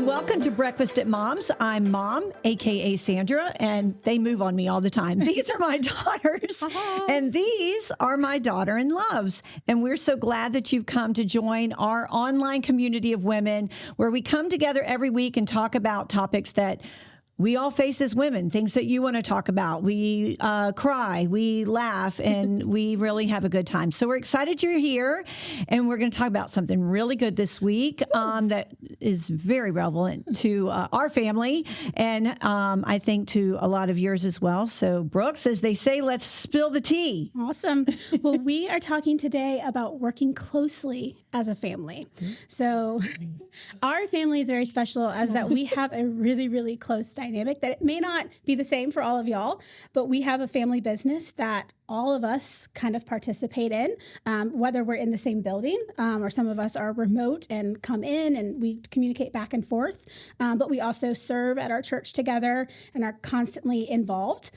And welcome to Breakfast at Mom's. I'm Mom, a.k.a. Sandra, and they move on me all the time. These are my daughters, and these are my daughter-in-laws. And we're so glad that you've come to join our online community of women where we come together every week and talk about topics that we all face as women, things that you want to talk about. We cry, we laugh, and we really have a good time. So we're excited you're here, and we're going to talk about something really good this week that is very relevant to our family, and I think to a lot of yours as well. So Brooks, as they say, let's spill the tea. Awesome. Well, we are talking today about working closely as a family. So our family is very special as that we have a really, really close dynamic that it may not be the same for all of y'all, but we have a family business that all of us kind of participate in, whether we're in the same building or some of us are remote and come in and we communicate back and forth. But we also serve at our church together and are constantly involved.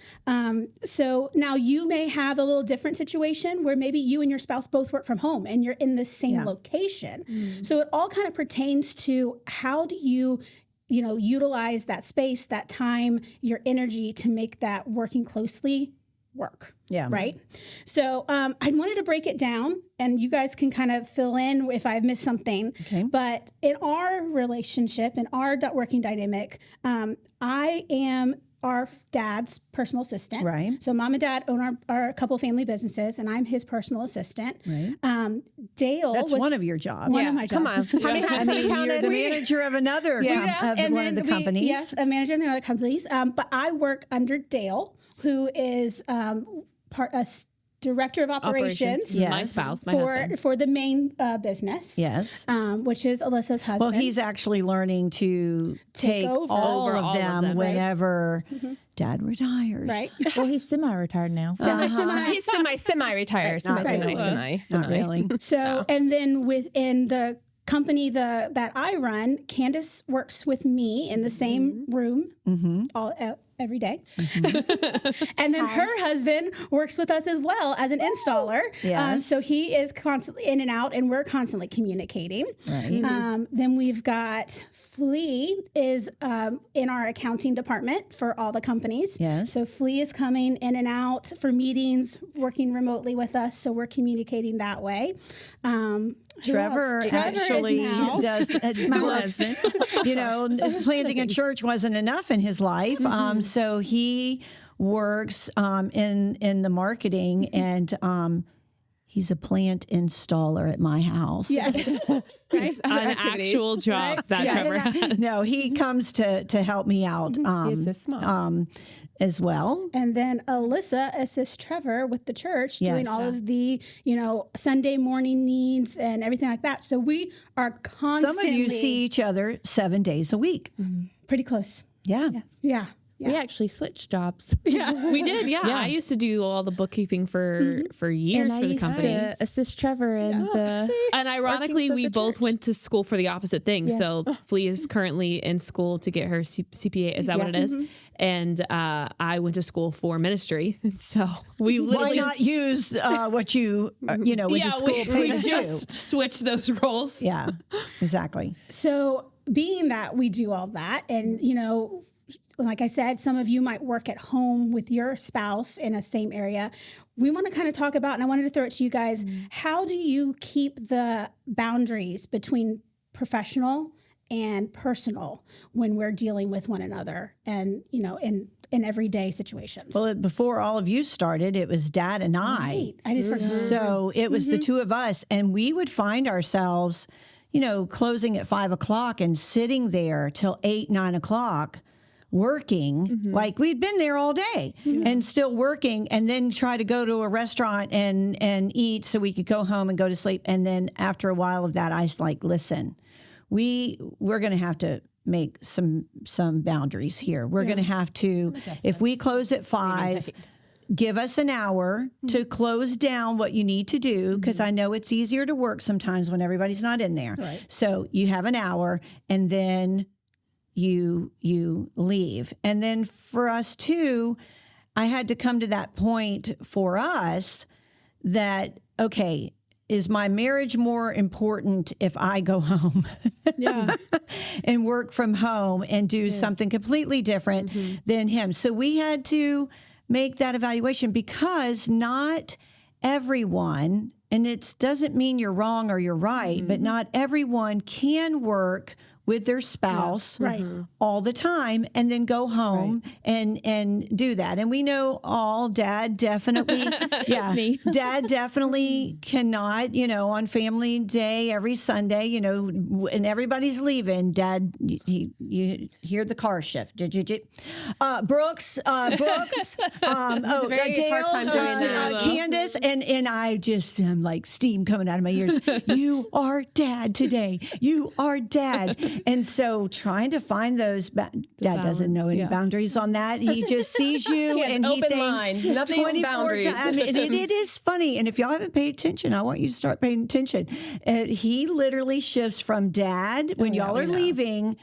So now you may have a little different situation where maybe you and your spouse both work from home and you're in the same location. Mm-hmm. So it all kind of pertains to how do you utilize that space, that time, your energy to make that working closely work. Yeah. Right. So I wanted to break it down and you guys can kind of fill in if I've missed something. Okay. But in our relationship, in our working dynamic, I am our dad's personal assistant. Right. So mom and dad own our couple family businesses and I'm his personal assistant. Right. Dale. That's one of your jobs. One of my jobs. Come on. How many hats have you counted? You're the manager of another one of the companies. Yes, a manager of another companies. But I work under Dale, who is director of operations. Yes. My spouse, my husband. For the main business. Yes. Which is Alyssa's husband. Well, he's actually learning to take all of them whenever Dad retires. Right. Well, he's semi-retired now. He's semi-retired. Semi. Not really. So, and then within the company that I run, Candace works with me in the same room every day. And then her husband works with us as well as an installer. Yes. So he is constantly in and out and we're constantly communicating. Right. Then we've got Flea is in our accounting department for all the companies. Yes. So Flea is coming in and out for meetings, working remotely with us. So we're communicating that way. Trevor actually does works. Planting a church wasn't enough in his life, so he works in the marketing, and he's a plant installer at my house. Yeah. It's an actual job that Trevor has. No, he comes to help me out. He's a small. As well. And then Alyssa assists Trevor with the church doing all of the, Sunday morning needs and everything like that. So we are constantly... Some of you see each other 7 days a week. Pretty close. Yeah. We actually switched jobs. Yeah, we did. Yeah. I used to do all the bookkeeping for years for the company. To assist Trevor in the. And ironically, we both went to school for the opposite thing. Yes. So Flea is currently in school to get her CPA. Is that what it is? And I went to school for ministry. And so we literally why not use what you with the school we just switched those roles. Yeah, exactly. So being that we do all that, and like I said, some of you might work at home with your spouse in a same area. We want to kind of talk about, and I wanted to throw it to you guys, how do you keep the boundaries between professional and personal when we're dealing with one another and, in everyday situations? Well, before all of you started, it was Dad and I. Right. I did forget. So it was the two of us, and we would find ourselves, closing at 5 o'clock and sitting there till 8, 9 o'clock. Working like we'd been there all day and still working, and then try to go to a restaurant and eat so we could go home and go to sleep. And then after a while of that, I was like, listen, we're going to have to make some boundaries here. We're going to have to, if we close at 5, give us an hour to close down what you need to do, because I know it's easier to work sometimes when everybody's not in there. Right. So you have an hour, and then you leave. And then for us too, I had to come to that point for us that, okay, is my marriage more important if I go home and work from home and do something completely different than him? So we had to make that evaluation because not everyone, and it doesn't mean you're wrong or you're right, but not everyone can work with their spouse all the time and then go home and do that. And we know dad definitely, dad definitely cannot, on family day every Sunday, and everybody's leaving. Dad, you hear the car shift. Did you? Brooks, it's a very hard time doing that. Candace, and I just am like steam coming out of my ears. You are dad today. You are dad. And so trying to find those, Dad doesn't know any boundaries on that. He just sees you and he open thinks mind. Nothing 24 boundaries. I mean, it is funny. And if y'all haven't paid attention, I want you to start paying attention. He literally shifts from dad when y'all are leaving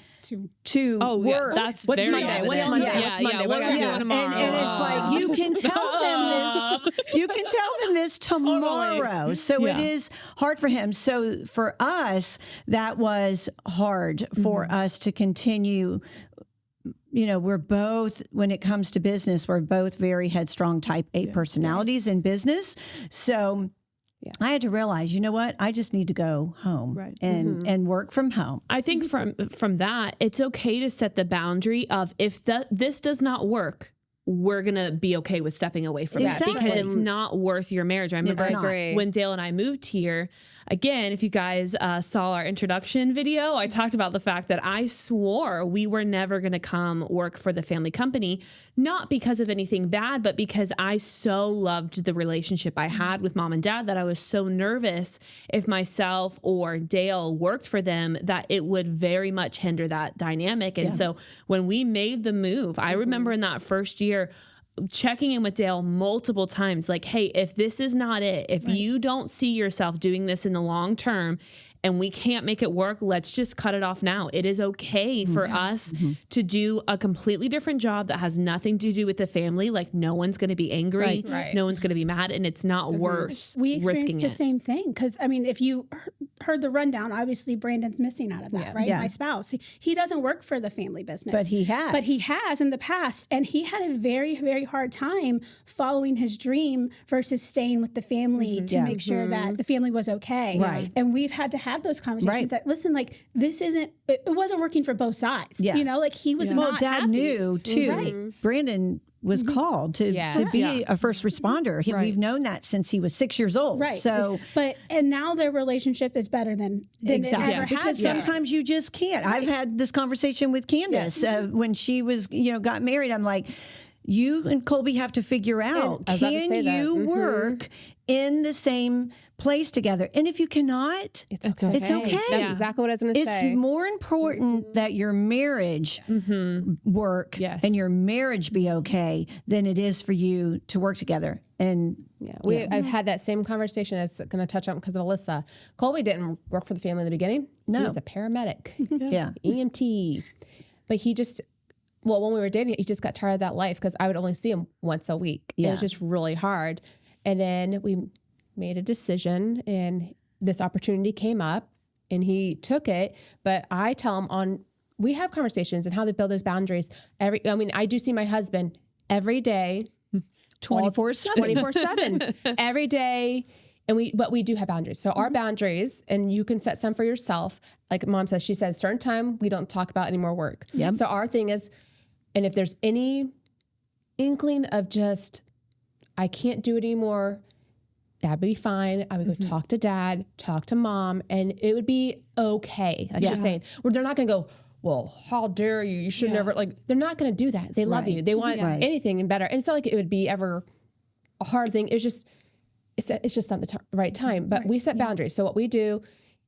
to work. That's What's very Monday? evident. What's Monday? Yeah, What's Monday? What What are are we we doing doing tomorrow? And it's like you can tell them this. You can tell them this tomorrow. So it is hard for him. So for us, that was hard for us to continue. We're both, when it comes to business, we're both very headstrong type A personalities in business. So I had to realize, you know what? I just need to go home and work from home. I think from that, it's okay to set the boundary of if this does not work, we're going to be okay with stepping away from that because it's not worth your marriage. I remember when Dale and I moved here, again, if you guys saw our introduction video, I talked about the fact that I swore we were never going to come work for the family company, not because of anything bad, but because I so loved the relationship I had with mom and dad that I was so nervous if myself or Dale worked for them that it would very much hinder that dynamic. And so when we made the move, I remember in that first year, checking in with Dale multiple times, like, hey, if this is not it, if you don't see yourself doing this in the long term and we can't make it work, let's just cut it off now. It is okay for us to do a completely different job that has nothing to do with the family. Like, no one's going to be angry. No one's going to be mad, and it's not worth We experienced risking the it. same thing. Because, I mean, if you heard the rundown, obviously Brandon's missing out of that, right? Yeah. My spouse. He doesn't work for the family business. But he has. But he has in the past. And he had a very, very hard time following his dream versus staying with the family to make sure that the family was okay. Right. And we've had to have those conversations that, listen, like, this isn't, it wasn't working for both sides. Yeah. Like, he was not Dad happy. knew too. Right. Brandon was called to be a first responder. We've known that since he was 6 years old. Right. So, and now their relationship is better than it ever has because been. sometimes you just can't. I've had this conversation with Candace when she was, got married. I'm like, you and Colby have to figure out, can you work in the same place together? And if you cannot, it's okay. That's exactly what I was going to say. It's more important that your marriage work and your marriage be okay than it is for you to work together. And I've had that same conversation. I was going to touch on because of Alyssa. Colby didn't work for the family in the beginning. No. He was a paramedic, EMT. But he just, when we were dating, he just got tired of that life because I would only see him once a week. It was just really hard. And then we made a decision and this opportunity came up and he took it. But I tell him we have conversations and how to build those boundaries. I do see my husband every day. 24/7 every day. But we do have boundaries. So our boundaries, and you can set some for yourself. Like Mom says, she says, certain time we don't talk about any more work. Yep. So our thing is, and if there's any inkling of just, I can't do it anymore, that'd be fine. I would go talk to Dad, talk to Mom, and it would be okay. Like you're saying, well, they're not going to go, well, how dare you? You should never, they're not going to do that. They love you. They want anything and better. And it's not like it would be ever a hard thing. It's just not the right time. But we set boundaries. So what we do,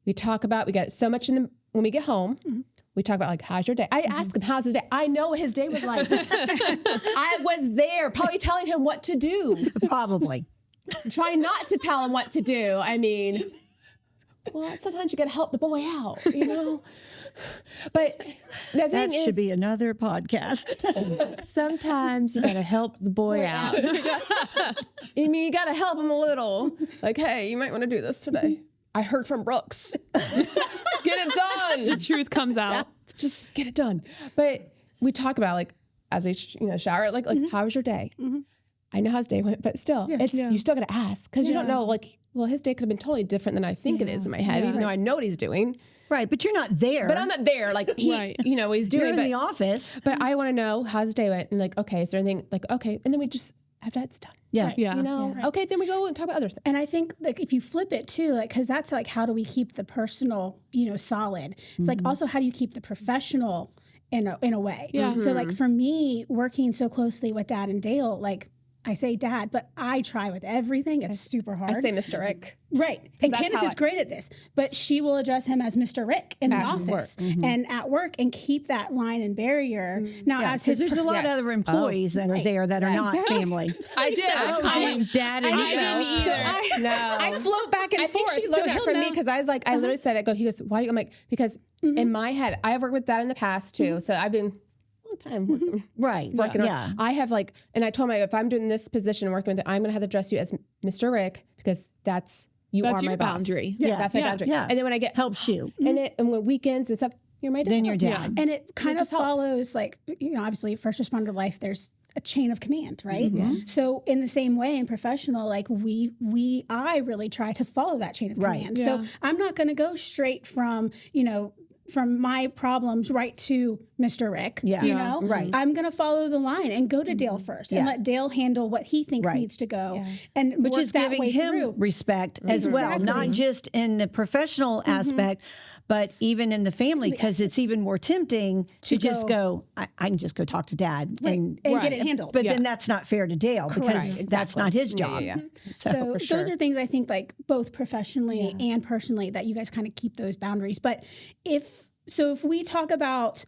we talk about, we get so much when we get home, we talk about how's your day? I ask him, how's his day? I know what his day was like. I was there, probably telling him what to do. probably. Try not to tell him what to do. I mean, well, sometimes you got to help the boy out, you know? But the thing That is, should be another podcast. Sometimes you got to help the boy out. I mean, you got to help him a little. Like, hey, you might want to do this today. I heard from Brooks. Get it done. The truth comes out. Just get it done. But we talk about, like, as we shower, like how was your day? I know how his day went, but still, you still got to ask because you don't know, like, well, his day could have been totally different than I think it is in my head, even though I know what he's doing. Right, but you're not there. But I'm not there. Like, he, he's doing You're in but, the office. But I want to know how his day went and, like, okay, is there anything, like, okay. And then we just, after that's done. Yeah. Right. Yeah. You know, okay, then we go and talk about other things. And I think like if you flip it too, like, cause that's like, how do we keep the personal, solid? It's like also how do you keep the professional in a way? Yeah. So like for me, working so closely with Dad and Dale, like I say Dad, but I try with everything. It's super hard. I say Mr. Rick. Right. And that's Candace how is great at this, but she will address him as Mr. Rick in the office and at work and keep that line and barrier. Now, as his, There's a lot of other employees that are there that are not family. I did. I call him Dad and I float back and I think forth. she learned that he'll from me know. because I was like, I literally said, he goes, why? I'm like, because in my head, I've worked with Dad in the past too. So I've been a long time working on. Yeah. I have like, and I told him if I'm doing this position working with it, I'm going to have to address you as Mr. Rick because that's That's are your my boss. boundary. Yeah, that's my boundary. Yeah. And then when I get Helps you. and when weekends and stuff, you're my dad. Then your dad. And it kind of just helps. follows like, obviously first responder life, there's a chain of command, right? So in the same way in professional, like I really try to follow that chain of command. So I'm not going to go straight from, from my problems right to Mr. Rick, Right. I'm going to follow the line and go to Dale first and let Dale handle what he thinks needs to go. And Which work is that giving way him through. respect as well, not just in the professional aspect, but even in the family, because it's even more tempting to just go, I can just go talk to Dad and get it handled. But then that's not fair to Dale because that's not his job. So those are things I think like both professionally and personally that you guys kind of keep those boundaries. But if we talk about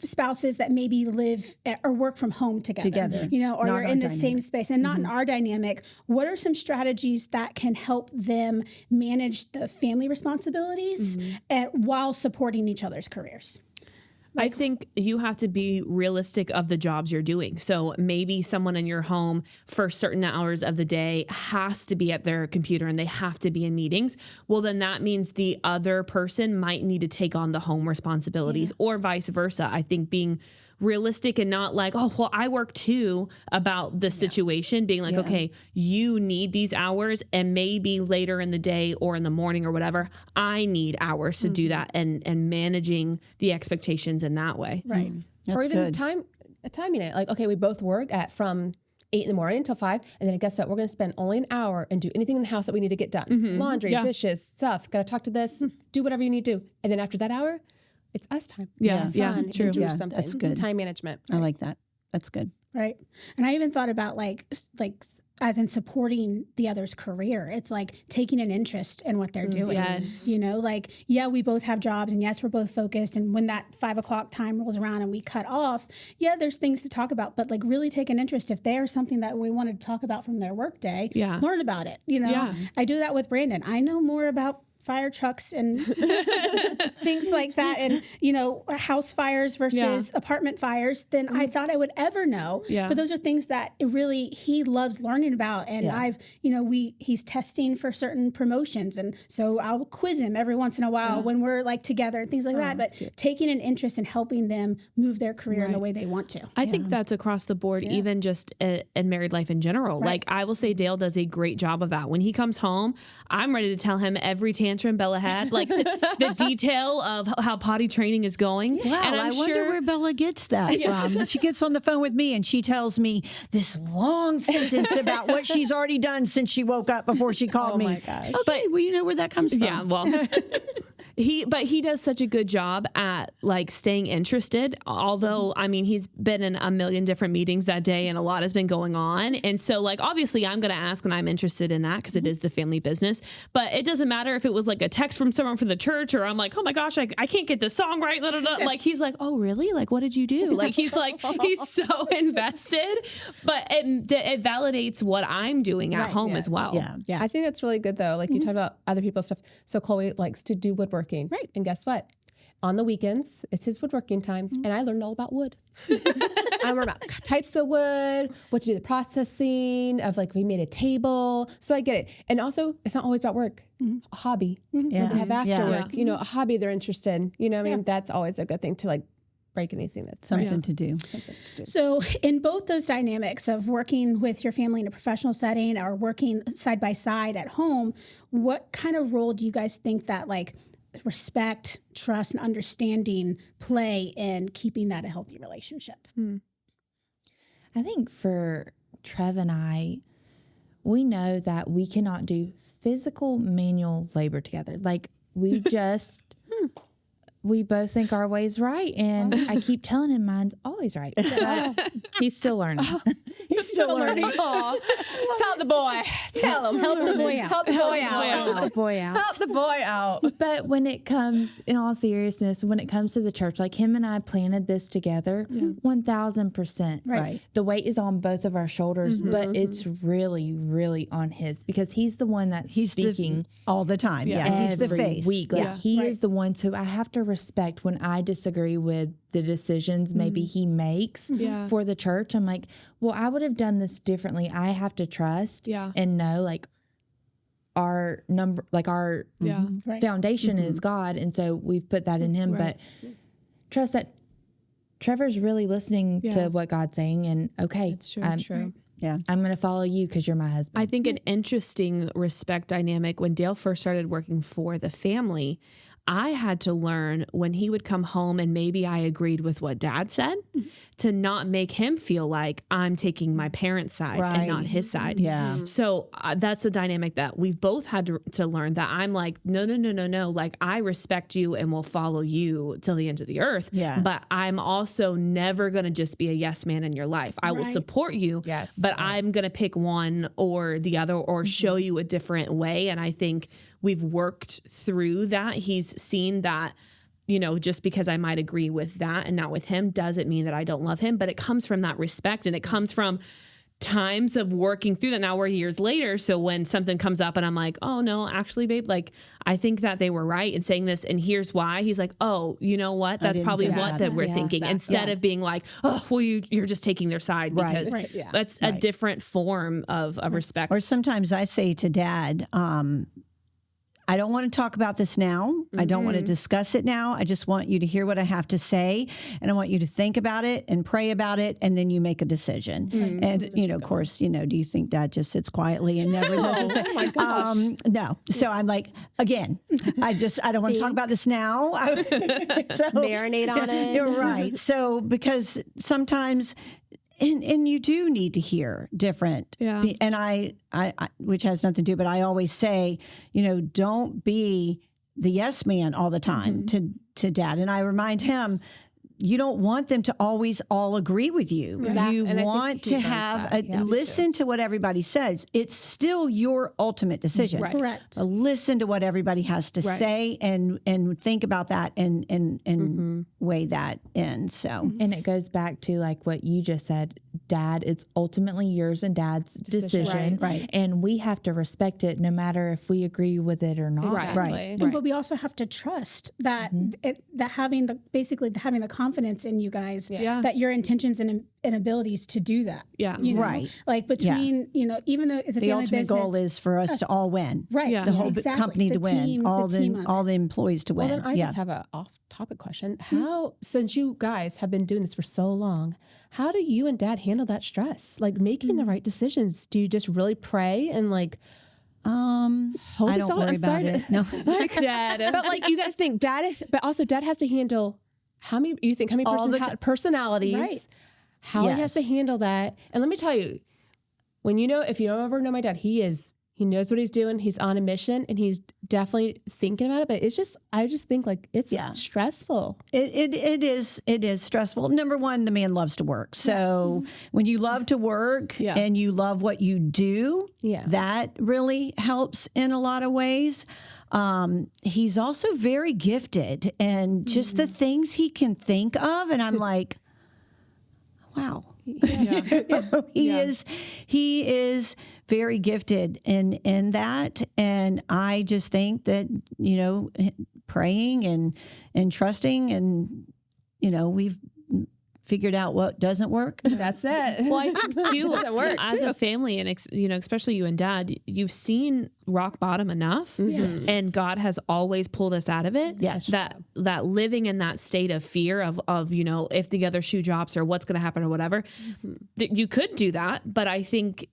spouses that maybe live or work from home together. Or you're in the same space and not in our dynamic, what are some strategies that can help them manage the family responsibilities while supporting each other's careers? I think you have to be realistic of the jobs you're doing. So maybe someone in your home for certain hours of the day has to be at their computer and they have to be in meetings. Well, then that means the other person might need to take on the home responsibilities or vice versa. I think being realistic and not like, oh, well, I work too about the situation, being like, okay, you need these hours and maybe later in the day or in the morning or whatever, I need hours to do that and managing the expectations in that way. Right. Or even timing it. Like, okay, we both work from 8 in the morning until 5. And then guess what? We're going to spend only an hour and do anything in the house that we need to get done. Laundry, dishes, stuff. Got to talk to this, do whatever you need to do. And then after that hour, it's us time. Yeah, True. Do Yeah, something. that's good. Time management. I like that. That's good. Right. And I even thought about like as in supporting the other's career. It's like taking an interest in what they're doing. Yes. We both have jobs and yes, we're both focused. And when that 5 o'clock time rolls around and we cut off, there's things to talk about, but like really take an interest. If there's something that we want to talk about from their work day, learn about it. I do that with Brandon. I know more about fire trucks and things like that and house fires versus apartment fires than I thought I would ever know. But those are things that he loves learning about. And he's testing for certain promotions, and so I'll quiz him every once in a while when we're like together and things like that. But taking an interest in helping them move their career in the way they want to. I think that's across the board, even just in married life in general. Like I will say Dale does a great job of that. When he comes home, I'm ready to tell him every tantrum Bella had, like the detail of how potty training is going. Wow, and I wonder where Bella gets that from. She gets on the phone with me and she tells me this long sentence about what she's already done since she woke up before she called me. Oh my gosh. Okay, well, you know where that comes from. Yeah, well, But he does such a good job at like staying interested. Although, I mean, he's been in a million different meetings that day and a lot has been going on. And so like, obviously I'm going to ask and I'm interested in that because it is the family business, but it doesn't matter if it was like a text from someone from the church or I'm like, oh my gosh, I can't get this song right. Blah, blah, blah. Like, he's like, oh really? Like, what did you do? Like, he's so invested, but it validates what I'm doing at home as well. Yeah. I think that's really good though. Like you talked about other people's stuff. So Chloe likes to do woodworking. Right. And guess what? On the weekends, it's his woodworking time. And I learned all about wood. I learned about types of wood, what to do the processing of like, we made a table. So I get it. And also it's not always about work, a hobby that they have after work, you know, a hobby they're interested in, you know what I mean? That's always a good thing to like break anything that's something to do. So in both those dynamics of working with your family in a professional setting or working side by side at home, what kind of role do you guys think that like respect, trust, and understanding play in keeping that a healthy relationship? I think for Trev and I, we know that we cannot do physical manual labor together. Like we just, we both think our way's right. And I keep telling him mine's always right. But he's still learning. He's still learning. Tell the boy. Tell him. Help the boy out. Help the boy out. Help the boy out. Help the boy out. But when it comes, in all seriousness, when it comes to the church, like him and I planted this together, 1000%. Right. The weight is on both of our shoulders, but it's really, really on his because he's the one that's speaking all the time. Yeah. He's the every face. week. Like he is the one. So I have to respect when I disagree with the decisions maybe he makes for the church. I'm like, well, I would have done this differently. I have to trust and know like our foundation is God. And so we've put that in him, but trust that Trevor's really listening to what God's saying. And okay, it's true. Yeah. I'm going to follow you because you're my husband. I think an interesting respect dynamic when Dale first started working for the family, I had to learn when he would come home and maybe I agreed with what Dad said to not make him feel like I'm taking my parents' side and not his side. Yeah. So that's a dynamic that we've both had to learn that I'm like, no. Like I respect you and will follow you till the end of the earth. Yeah. But I'm also never going to just be a yes man in your life. I will support you. Yes. But I'm going to pick one or the other or show you a different way. And I think we've worked through that. He's seen that, you know, just because I might agree with that and not with him doesn't mean that I don't love him, but it comes from that respect and it comes from times of working through that. Now we're years later. So when something comes up and I'm like, oh no, actually babe, like I think that they were right in saying this and here's why, he's like, oh, you know what? That's probably what that we're thinking instead of being like, oh, well, you're just taking their side because that's a different form of respect. Or sometimes I say to Dad, I don't want to talk about this now. I don't want to discuss it now. I just want you to hear what I have to say. And I want you to think about it and pray about it. And then you make a decision. And, you know, of course, you know, do you think Dad just sits quietly and never does it? Oh my gosh. No. So I'm like, again, I don't want to talk about this now. So, marinate on it. You're right. So because sometimes... And you do need to hear different. Yeah. And I, which has nothing to do, but I always say, you know, don't be the yes man all the time to Dad. And I remind him, you don't want them to always all agree with you. Exactly. You want to have listen to what everybody says. It's still your ultimate decision. Right. Correct. Listen to what everybody has to say and think about that and weigh that in. So and it goes back to like what you just said, Dad, it's ultimately yours and Dad's decision. Right. And we have to respect it no matter if we agree with it or not. Right. But we also have to trust that that having the confidence in you guys that your intentions and abilities to do that. Yeah. You know? Like between, you know, even though it's a the family ultimate business, goal is for us to all win. Right. The whole company to win. Team, all the employees to win. Well, then I just have an off-topic question. How, since you guys have been doing this for so long, how do you and Dad handle that stress? Like making the right decisions? Do you just really pray and like, I don't worry about it. No. Dad. But like you guys think Dad has to handle how many personalities, how he has to handle that. And let me tell you, if you don't ever know my dad, he is He knows what he's doing. He's on a mission, and he's definitely thinking about it. But I just think like it's stressful. It is stressful. Number one, the man loves to work. So when you love to work and you love what you do, that really helps in a lot of ways. He's also very gifted, and just the things he can think of. And I'm like, wow. He is very gifted in that, and I just think that praying and trusting, and we've figured out what doesn't work. That's it. Well, I think too, as a family, and especially you and Dad, you've seen rock bottom enough, and God has always pulled us out of it. Yes, that living in that state of fear of if the other shoe drops or what's going to happen or whatever, you could do that. But I think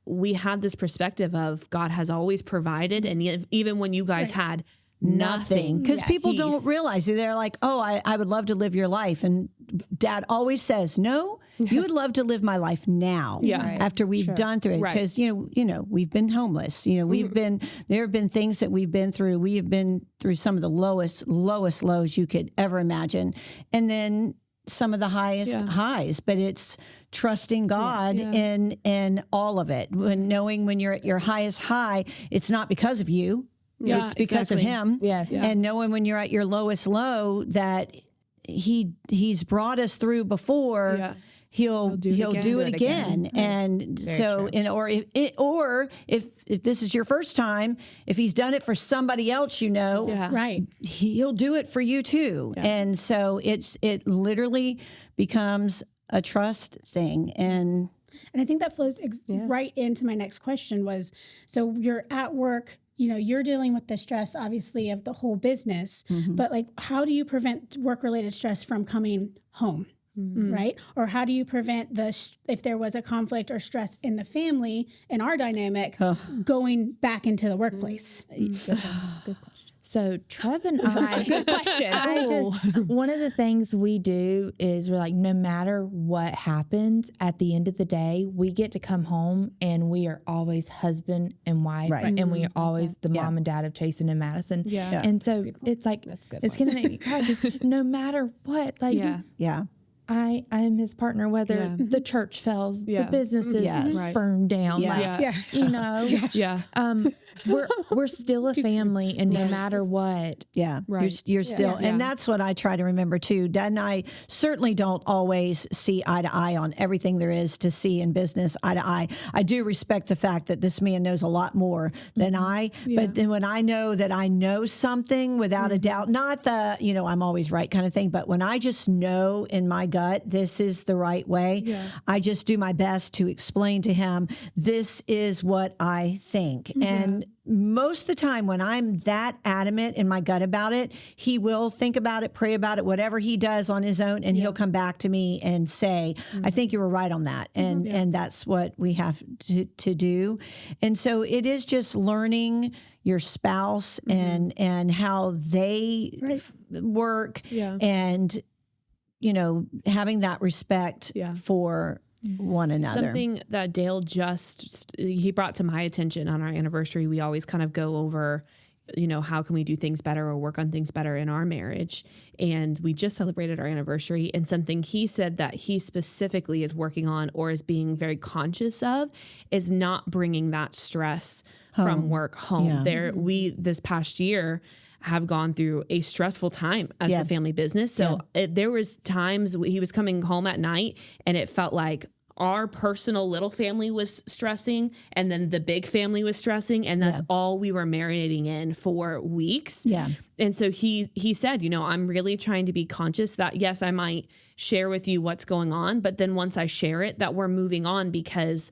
we have this perspective of God has always provided, and even when you guys had nothing, because people don't realize it. They're like, oh, I would love to live your life, and Dad always says, no, you would love to live my life now. After we've done through it, because we've been homeless. There have been things that we've been through. We have been through some of the lowest lows you could ever imagine, and then some of the highest highs. But it's trusting God in all of it. Knowing when you're at your highest high, it's not because of you. It's because of him. Yes. And knowing when you're at your lowest low that he's brought us through before, he'll do it again. And so, or if this is your first time, if he's done it for somebody else, he'll do it for you too. Yeah. And so it literally becomes a trust thing. And I think that flows right into my next question was, so you're at work, you're dealing with the stress, obviously, of the whole business, but like, how do you prevent work-related stress from coming home, right? Or how do you prevent if there was a conflict or stress in the family, in our dynamic, going back into the workplace? Good question. So Trev and I, good question. One of the things we do is we're like, no matter what happens, at the end of the day, we get to come home and we are always husband and wife, and we are always the mom and dad of Chasen and Madison. Yeah. And so it's like, it's going to make me cry, because no matter what, like, I am his partner, whether the church fails, the businesses burned down, we're still a family, and no matter what, you're still, and that's what I try to remember too. Dad and I certainly don't always see eye to eye on everything there is to see in business, eye to eye. I do respect the fact that this man knows a lot more than I, but then when I know that I know something without a doubt, not the, I'm always right kind of thing, but when I just know in my gut, this is the right way, I just do my best to explain to him, this is what I think. And most of the time when I'm that adamant in my gut about it, he will think about it, pray about it, whatever he does on his own, and he'll come back to me and say, I think you were right on that. And that's what we have to do. And so it is just learning your spouse and how they work, and having that respect for one another. Something that Dale he brought to my attention on our anniversary. We always kind of go over, how can we do things better or work on things better in our marriage? And we just celebrated our anniversary, and something he said that he specifically is working on or is being very conscious of is not bringing that stress from work home. This past year, have gone through a stressful time as the family business. So there was times he was coming home at night and it felt like our personal little family was stressing, and then the big family was stressing, and that's all we were marinating in for weeks. Yeah. And so he said, I'm really trying to be conscious that, yes, I might share with you what's going on, but then once I share it, that we're moving on, because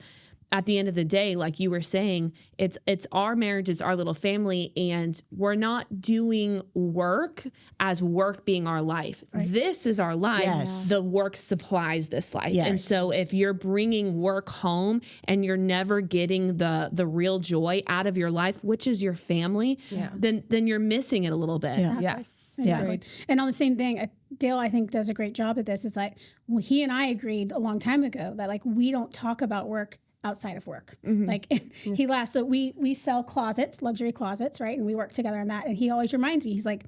at the end of the day, like you were saying, it's our marriage, it's our little family, and we're not doing work as work being our life. Right. This is our life. Yes. The work supplies this life. Yes. And so if you're bringing work home and you're never getting the real joy out of your life, which is your family, then you're missing it a little bit. Yeah. Yes. Yeah. And on the same thing, Dale, I think, does a great job at this. It's like, he and I agreed a long time ago that, like, we don't talk about work outside of work. Like he laughs. So we sell closets, luxury closets, right? And we work together on that. And he always reminds me, he's like,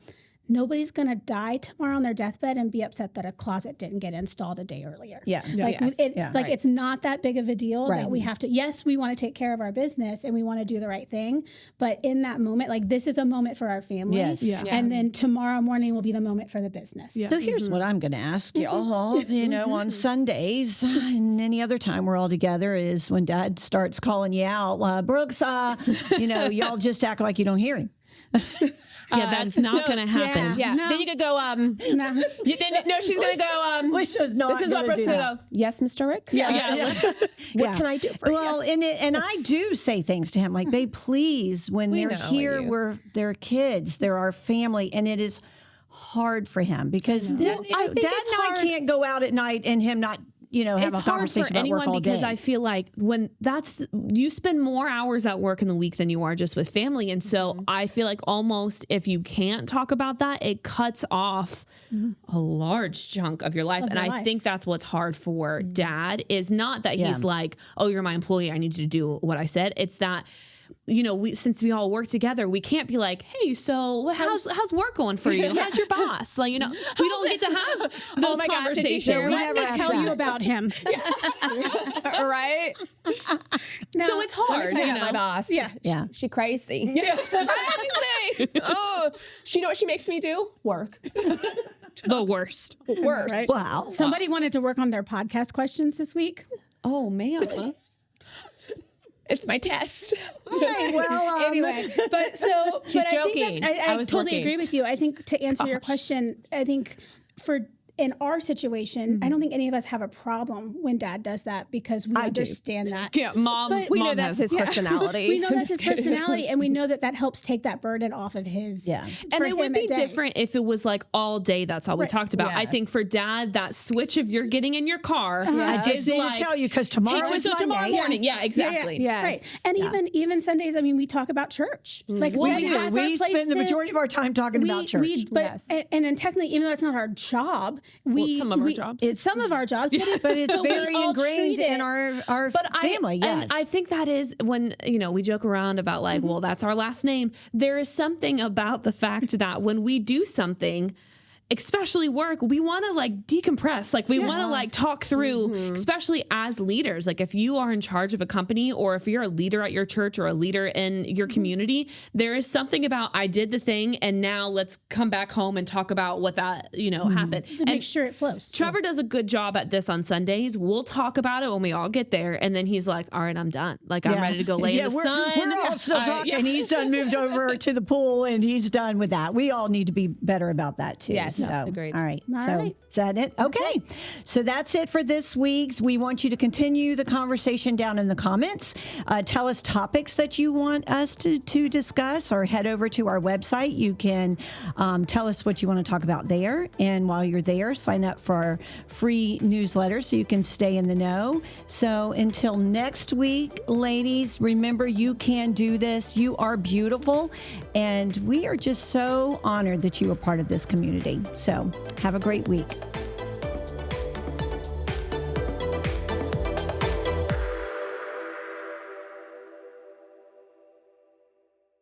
nobody's going to die tomorrow on their deathbed and be upset that a closet didn't get installed a day earlier. Yeah. Like it's not that big of a deal that we have to, yes, we want to take care of our business and we want to do the right thing. But in that moment, like this is a moment for our family. Yes. Yeah. And then tomorrow morning will be the moment for the business. So here's what I'm going to ask y'all, on Sundays and any other time we're all together is when Dad starts calling you out, Brooks, y'all just act like you don't hear him. That's not going to happen. Yeah. No. Then you could go, she's going to go, Alyssa's not this is what going to Brooks do going that. to go, yes, Mr. Rick? What can I do for you? Well, and I do say things to him like, babe, please, when they're know here, they're kids, they're our family, and it is hard for him because Dad and I can't go out at night and him not have a conversation about work all day. Because I feel like when you spend more hours at work in the week than you are just with family. And so I feel like almost if you can't talk about that, it cuts off a large chunk of your life. I think that's what's hard for Dad is not that he's like, oh, you're my employee, I need you to do what I said. It's that since we all work together, we can't be like, hey, so how's work going for you? How's your boss? Like, we don't get to have those conversations. Let me tell you about him. Right? So it's hard. My boss. Yeah. She crazy. Yeah. You know what she makes me do? Work. The worst. Worst. Right? Wow. Somebody wanted to work on their podcast questions this week. Oh, man. It's my test. Well, anyway, but She's I joking. think I totally agree with you. I think to answer your question, I think in our situation, I don't think any of us have a problem when Dad does that because we understand that. Yeah, Mom. We know that's his personality. We know that's his personality, and we know that helps take that burden off of his. Yeah, and it would be different if it was like all day. That's all we talked about. I think for Dad, that switch of you're getting in your car. I just need to tell you because tomorrow is Monday. Tomorrow morning. Yeah, exactly. Yeah. Right. And even Sundays. I mean, we talk about church. Like we do. We spend the majority of our time talking about church. And then technically, even though that's not our job, some of our jobs. It's some of our jobs, but it's very ingrained in our family. Yes. And I think that is when, we joke around about like, well, that's our last name. There is something about the fact that when we do something, especially work, we want to like decompress. Like we want to like talk through, especially as leaders. Like if you are in charge of a company or if you're a leader at your church or a leader in your community, there is something about I did the thing and now let's come back home and talk about what that, happened. To make sure it flows. Trevor does a good job at this on Sundays. We'll talk about it when we all get there. And then he's like, all right, I'm done. Like I'm ready to go lay in the sun. We're all still talking. He's done moved over to the pool and he's done with that. We all need to be better about that too. Yes. So, agreed. All right. Is that it? Okay. So that's it for this week. We want you to continue the conversation down in the comments. Tell us topics that you want us to discuss or head over to our website. You can tell us what you want to talk about there. And while you're there, sign up for our free newsletter so you can stay in the know. So until next week, ladies, remember you can do this. You are beautiful. And we are just so honored that you are part of this community. So have a great week.